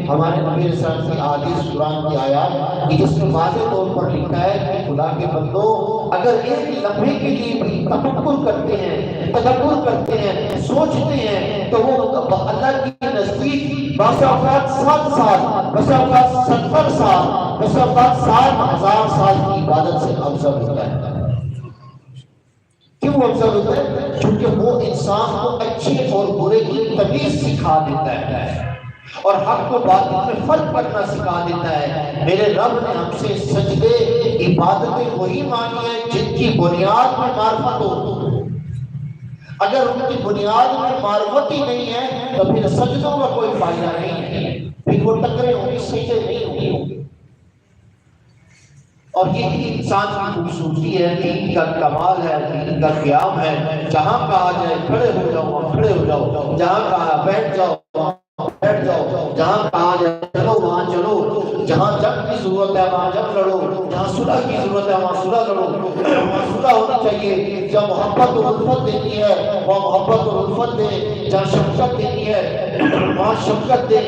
ہمارے نبی صلی اللہ علیہ وسلم کی حدیث، قرآن کی آیات، جس میں واضح طور پر لکھا ہے کہ خدا کے بندو اگر ایک لمحے کے لیے بھی تفکر کرتے ہیں، تدبر کرتے ہیں، سوچتے ہیں، تو وہ اللہ کے نزدیک بعض اوقات 7 سال، بعض اوقات 70 سال، بعض اوقات 60,000 سال کی عبادت سے افضل ہوتا ہے۔ کیوں افضل ہوتا ہے؟ کیونکہ وہ انسان کو اچھے اور برے کی تمیز سکھا دیتا ہے اور حق کو باطل میں فرق کرنا سکھا دیتا ہے۔ میرے رب نے ہم سے سجدے، عبادتیں وہی مانگی ہیں جن کی بنیاد میں معرفت ہو۔ اگر ان کی بنیاد میں معرفت ہی نہیں ہے تو پھر سجدوں کا کوئی فائدہ نہیں ہے، پھر وہ ٹکرے ہوں گی، سجدے نہیں ہوں گے۔ اور یہ انسان کی خوبصورتی ہے، دین کا کمال ہے، دین کا قیام ہے۔ جہاں کہا جائے کھڑے ہو جاؤ وہاں کھڑے ہو جاؤ، جہاں کہا بیٹھ جاؤ وہاں بیٹھ جاؤ، جہاں کہا جائے چلو وہاں چلو، جہاں جنگ کی ضرورت ہے وہاں جنگ لڑو، جہاں صلح کی ضرورت ہے وہاں صلح لڑو، وہاں صلح ہونی چاہیے۔ جہاں محبت اور الفت دینی ہے وہاں محبت اور الفت دے، جہاں شفقت دینی ہے وہاں شفقت دے،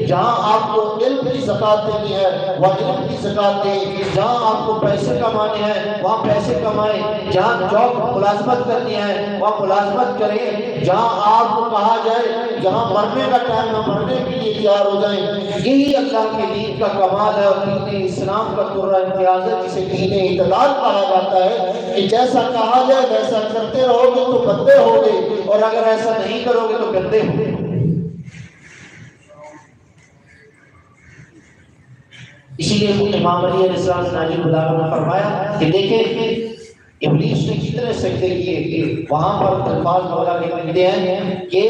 جہاں آپ کو علم کی زکات دینی ہے وہاں علم کی زکات دے، جہاں آپ کو پیسے کمانے ہیں وہاں پیسے کمائیں، جہاں جاب ملازمت کرنی ہے وہاں ملازمت کریں، جہاں آپ کو کہا جائے جہاں مرنے کا ٹائم ہے مرنے کے لیے تیار ہو جائیں۔ یہی اللہ کے دین کا کمال ہے اور دین اسلام کا درہ امتیاز ہے، جسے دین اعتدال کہا جاتا ہے کہ جیسا کہا جائے ویسا کرتے رہو گے تو بندے ہوگے، اور اگر ایسا نہیں کرو گے تو گندے ہوگے۔ اسی لیے امام علی علیہ السلام نے فرمایا کہ دیکھیں ابلیس نے کتنے سجدے کیے، وہاں پر الفاظ مولا کے ملتے ہیں کہ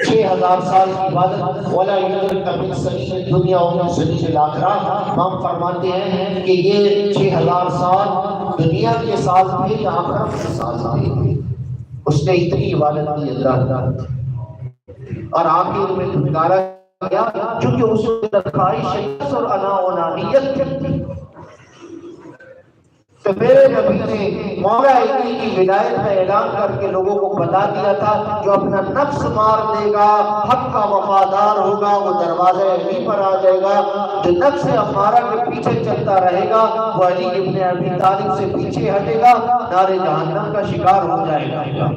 6000 سال کی عبادت ولا یدرک من سنین الدنیا ومن سنین الاخرہ۔ امام فرماتے ہیں کہ یہ 6000 سال دنیا کے سال تھے یا آخرت کے سال تھے، اس نے اتنی عبادت کی اللہ، اور آخر میں دھنکارا گیا چونکہ اس میں رکھائی شکست اور انا و نامیت تھی۔ تو میرے نبی نے مولا علی کی ولایت کا اعلان کر کے لوگوں کو بتا دیا تھا جو اپنا نفس مار دے گا، حق کا وفادار ہوگا، وہ دروازے علی پر آ جائے گا۔ جو نفس امارہ کے پیچھے چلتا رہے گا وہ علی ابن ابی طالب سے پیچھے ہٹے گا، نار جہنم کا شکار ہو جائے گا۔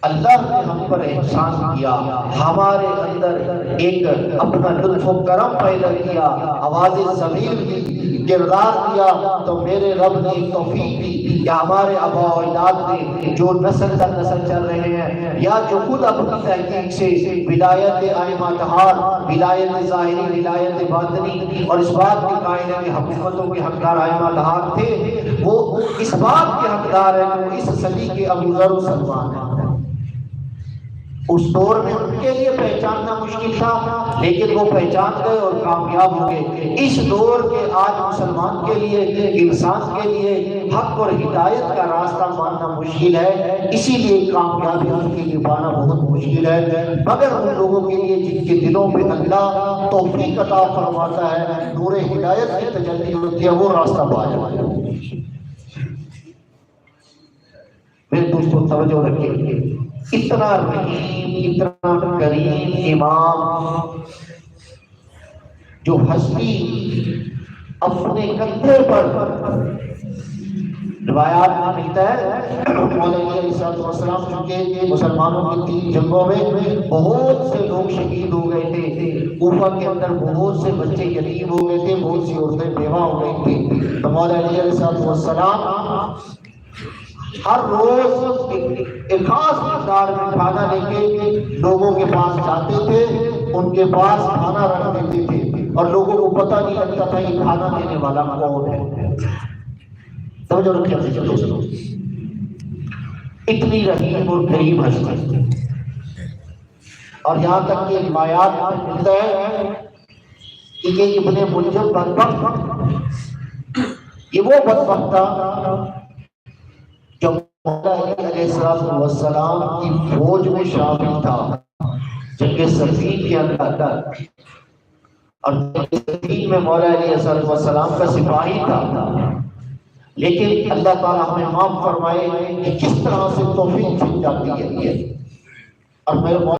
اللہ نے ہم پر احسان کیا، ہمارے اندر ایک اپنا لطف و کرم پیدا کیا، آواز ضمیر دی، کردار دیا، تو میرے رب نے توفیق دی کہ ہمارے آبا و اجداد نے جو نسل در نسل چل رہے ہیں یا جو خود اپنی تحقیق سے ولایت ائمہ طہار، ولایت ظاہری، ولایت باطنی اور اس بات کے قائل ہیں کہ حکومتوں کے حقدار ائمہ طہار تھے، وہ اس بات کے حقدار ہیں کہ وہ اس صدی کے ابو ذر و سلمان ہیں۔ اس دور میں ان کے لیے پہچاننا مشکل تھا لیکن وہ پہچان گئے اور کامیاب ہو گئے۔ اس دور کے آج مسلمان کے لیے، انسان کے لیے حق اور ہدایت کا راستہ ماننا مشکل ہے، اسی لیے کامیابی ان کے لیے پانا بہت مشکل ہے، مگر ان لوگوں کے لیے جن کے دلوں میں اللہ توفیق عطا فرماتا ہے، نور ہدایت کی تجلی ہوتی ہے، وہ راستہ پا جاتے ہیں۔ میرے دوستوں توجہ رکھیے، اتنا رحیم، اتنا کریم امام جو ہستی اپنے کندھے پر، روایات میں ملتا ہے مولا علی علیہ السلام چونکہ مسلمانوں کی 3 جنگوں میں بہت سے لوگ شہید ہو گئے تھے، کوفہ کے اندر بہت سے بچے یتیم ہو گئے تھے، بہت سی عورتیں بیوہ ہو گئی تھیں، تو مولا علی علیہ السلام ہر روز ایک خاص مقدار میں کھانا لے کے لوگوں کے پاس جاتے تھے، ان کے پاس کھانا رکھ دیتے تھے اور لوگوں کو پتہ نہیں لگتا تھا یہ کھانا دینے والا کون ہے۔ توجہ رکھیے دوستوں، اتنی رحیم اور کریم ہستی، اور یہاں تک کہ روایات میں ملتا ہے کہ یہ ابن ملجم بدبخت، یہ وہ بدبخت تھا جو مولا علی علیہ السلام کی فوج میں شامل تھا، جنگ صفین کے اندر، اور جنگ صفین میں مولا علی علیہ السلام کا سپاہی تھا، لیکن اللہ تعالیٰ ہمیں معاف فرمائے کہ کس طرح سے توفیق چھن جاتی ہے۔ اور میرے